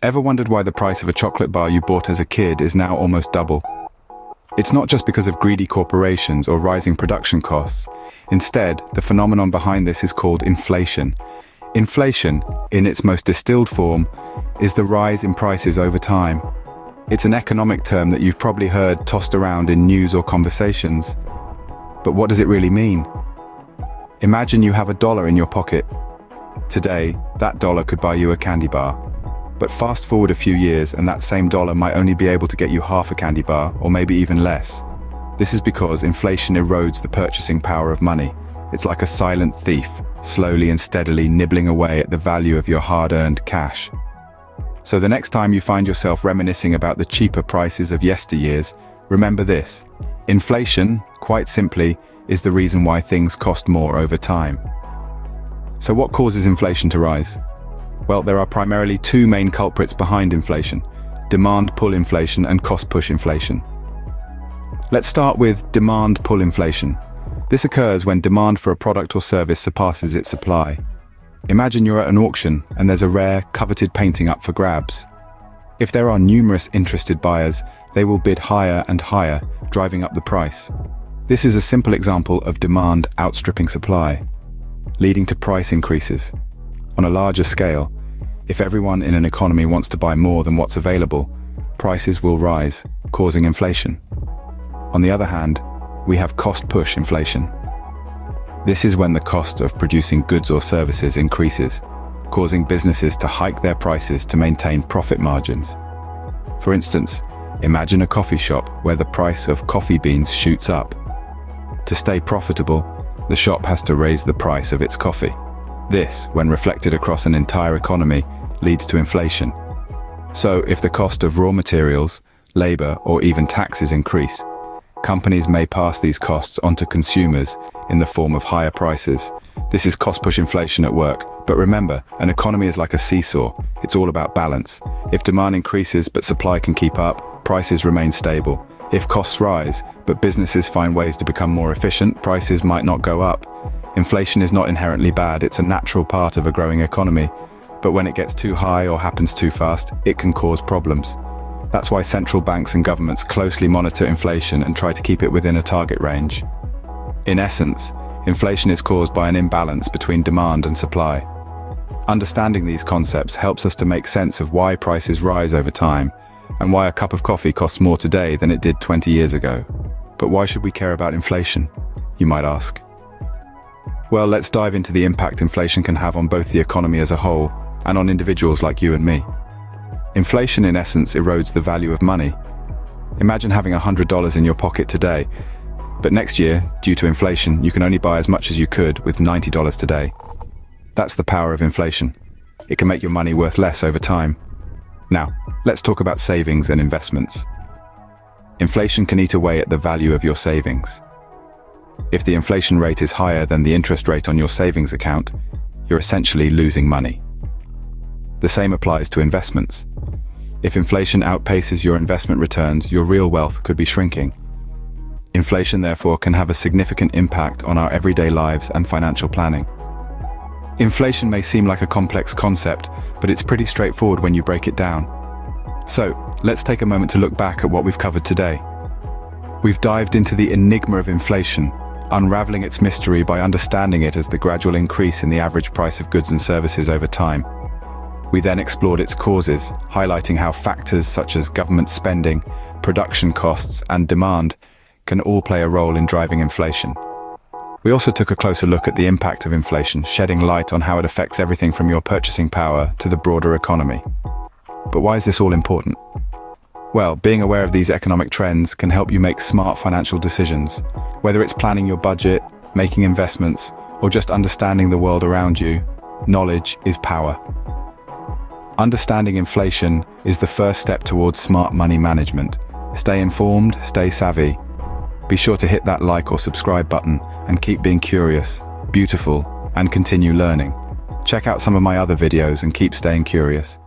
Ever wondered why the price of a chocolate bar you bought as a kid is now almost double? It's not just because of greedy corporations or rising production costs. Instead, the phenomenon behind this is called inflation. Inflation, in its most distilled form, is the rise in prices over time. It's an economic term that you've probably heard tossed around in news or conversations. But what does it really mean? Imagine you have $1 in your pocket. Today, that dollar could buy you a candy bar. But fast forward a few years and that same dollar might only be able to get you half a candy bar, or maybe even less. This is because inflation erodes the purchasing power of money. It's like a silent thief, slowly and steadily nibbling away at the value of your hard-earned cash. So the next time you find yourself reminiscing about the cheaper prices of yesteryears, remember this: inflation, quite simply, is the reason why things cost more over time. So what causes inflation to rise? Well, there are primarily two main culprits behind inflation: demand-pull inflation and cost-push inflation. Let's start with demand-pull inflation. This occurs when demand for a product or service surpasses its supply. Imagine you're at an auction and there's a rare, coveted painting up for grabs. If there are numerous interested buyers, they will bid higher and higher, driving up the price. This is a simple example of demand outstripping supply, leading to price increases. On a larger scale, if everyone in an economy wants to buy more than what's available, prices will rise, causing inflation. On the other hand, we have cost-push inflation. This is when the cost of producing goods or services increases, causing businesses to hike their prices to maintain profit margins. For instance, imagine a coffee shop where the price of coffee beans shoots up. To stay profitable, the shop has to raise the price of its coffee. This, when reflected across an entire economy, leads to inflation. So, if the cost of raw materials, labor, or even taxes increase, companies may pass these costs onto consumers in the form of higher prices. This is cost-push inflation at work. But remember, an economy is like a seesaw. It's all about balance. If demand increases but supply can keep up, prices remain stable. If costs rise, but businesses find ways to become more efficient, prices might not go up. Inflation is not inherently bad, it's a natural part of a growing economy. But when it gets too high or happens too fast, it can cause problems. That's why central banks and governments closely monitor inflation and try to keep it within a target range. In essence, inflation is caused by an imbalance between demand and supply. Understanding these concepts helps us to make sense of why prices rise over time, and why a cup of coffee costs more today than it did 20 years ago. But why should we care about inflation, you might ask? Well, let's dive into the impact inflation can have on both the economy as a whole and on individuals like you and me. Inflation, in essence, erodes the value of money. Imagine having $100 in your pocket today, but next year, due to inflation, you can only buy as much as you could with $90 today. That's the power of inflation. It can make your money worth less over time. Now, let's talk about savings and investments. Inflation can eat away at the value of your savings. If the inflation rate is higher than the interest rate on your savings account, you're essentially losing money. The same applies to investments. If inflation outpaces your investment returns, your real wealth could be shrinking. Inflation, therefore, can have a significant impact on our everyday lives and financial planning. Inflation may seem like a complex concept, but it's pretty straightforward when you break it down. So, let's take a moment to look back at what we've covered today. We've dived into the enigma of inflation, unraveling its mystery by understanding it as the gradual increase in the average price of goods and services over time. We then explored its causes, highlighting how factors such as government spending, production costs, and demand can all play a role in driving inflation. We also took a closer look at the impact of inflation, shedding light on how it affects everything from your purchasing power to the broader economy. But why is this all important? Well, being aware of these economic trends can help you make smart financial decisions. Whether it's planning your budget, making investments, or just understanding the world around you, knowledge is power. Understanding inflation is the first step towards smart money management. Stay informed, stay savvy. Be sure to hit that like or subscribe button and keep being curious, beautiful, and continue learning. Check out some of my other videos and keep staying curious.